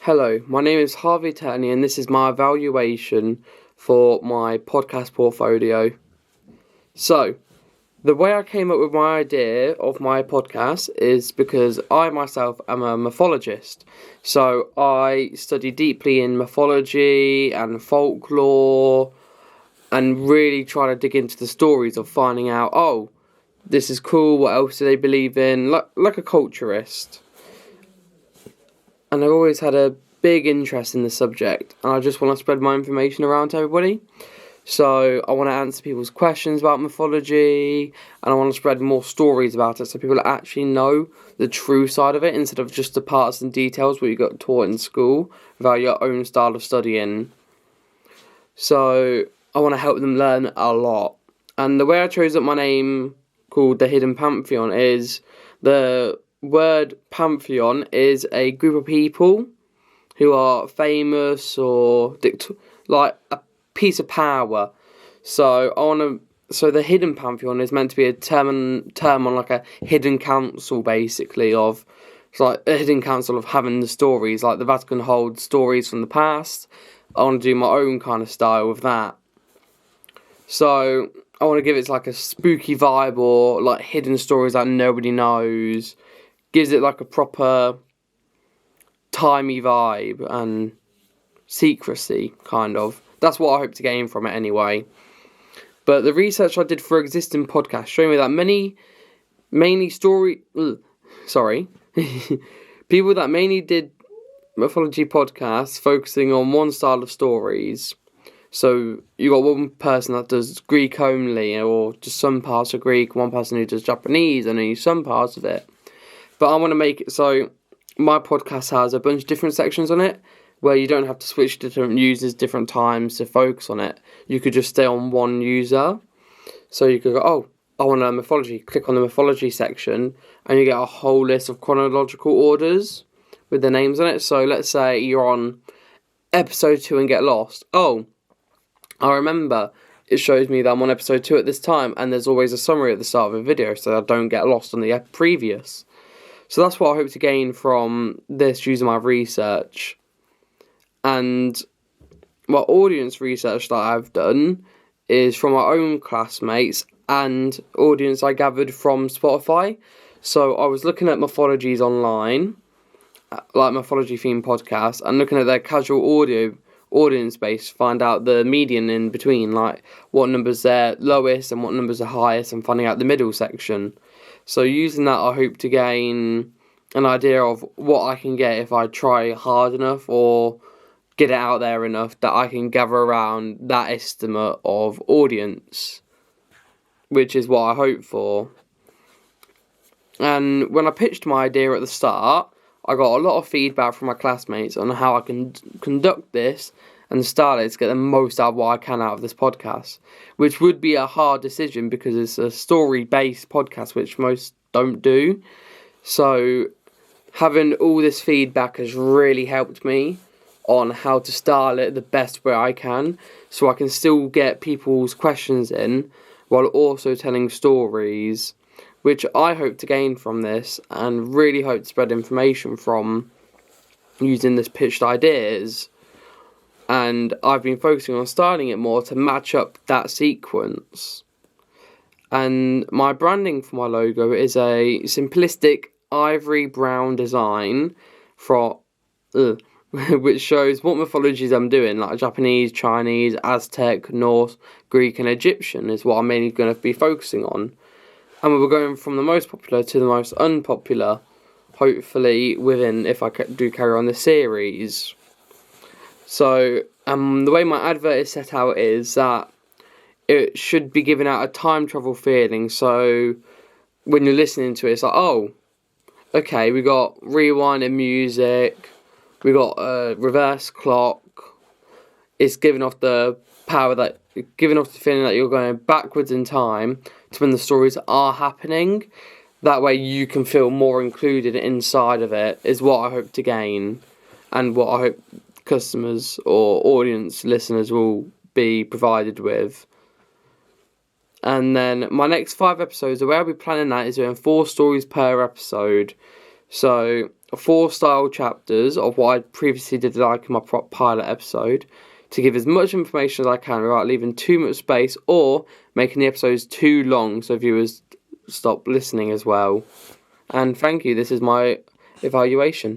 Hello, my name is Harvey Turney and this is my evaluation for my podcast portfolio. So, the way I came up with my idea of my podcast is because I myself am a mythologist. So, I study deeply in mythology and folklore and really try to dig into the stories of finding out, oh, this is cool, what else do they believe in, like a culturist. And I've always had a big interest in the subject, and I just want to spread my information around to everybody. So I want to answer people's questions about mythology, and I want to spread more stories about it so people actually know the true side of it instead of just the parts and details what you got taught in school without your own style of studying. So I want to help them learn a lot. And the way I chose up my name called The Hidden Pantheon is the word pantheon is a group of people who are famous or like a piece of power. So the hidden pantheon is meant to be a term on like a hidden council, basically, of it's like a hidden council of having the stories. Like the Vatican holds stories from the past. I want to do my own kind of style with that. So I want to give it like a spooky vibe or like hidden stories that nobody knows. Gives it like a proper timey vibe and secrecy, kind of. That's what I hope to gain from it anyway. But the research I did for existing podcasts showed me that people that mainly did mythology podcasts focusing on one style of stories. So you got one person that does Greek only, or just some parts of Greek, one person who does Japanese and only some parts of it. But I want to make it so my podcast has a bunch of different sections on it where you don't have to switch to different users different times to focus on it. You could just stay on one user. So you could go, oh, I want to learn mythology. Click on the mythology section and you get a whole list of chronological orders with the names on it. So let's say you're on episode 2 and get lost. Oh, I remember it shows me that I'm on episode 2 at this time and there's always a summary at the start of a video so I don't get lost on the previous. So that's what I hope to gain from this using my research. And my audience research that I've done is from my own classmates and audience I gathered from Spotify. So I was looking at mythologies online, like mythology themed podcasts, and looking at their casual audio audience base to find out the median in between, like what numbers they're lowest and what numbers are highest, and finding out the middle section. So using that, I hope to gain an idea of what I can get if I try hard enough or get it out there enough that I can gather around that estimate of audience, which is what I hope for. And when I pitched my idea at the start, I got a lot of feedback from my classmates on how I can conduct this and style it to get the most out of what I can out of this podcast, which would be a hard decision because it's a story-based podcast, which most don't do. So having all this feedback has really helped me on how to style it the best way I can, so I can still get people's questions in while also telling stories, which I hope to gain from this and really hope to spread information from using this pitched ideas. And I've been focusing on styling it more to match up that sequence. And my branding for my logo is a simplistic ivory brown design which shows what mythologies I'm doing, like Japanese, Chinese, Aztec, Norse, Greek and Egyptian is what I'm mainly going to be focusing on. And we're going from the most popular to the most unpopular, hopefully within, if I do carry on the series. So the way my advert is set out is that it should be giving out a time travel feeling. So when you're listening to it, it's like, oh, okay, we got rewind and music, we got a reverse clock. It's giving off the feeling that you're going backwards in time to when the stories are happening. That way you can feel more included inside of it, is what I hope to gain, and what I hope customers or audience listeners will be provided with. And then my next 5 episodes, the way I'll be planning that is doing 4 stories per episode. So 4 style chapters of what I previously did like in my pilot episode, to give as much information as I can without leaving too much space or making the episodes too long so viewers stop listening as well. And thank you, this is my evaluation.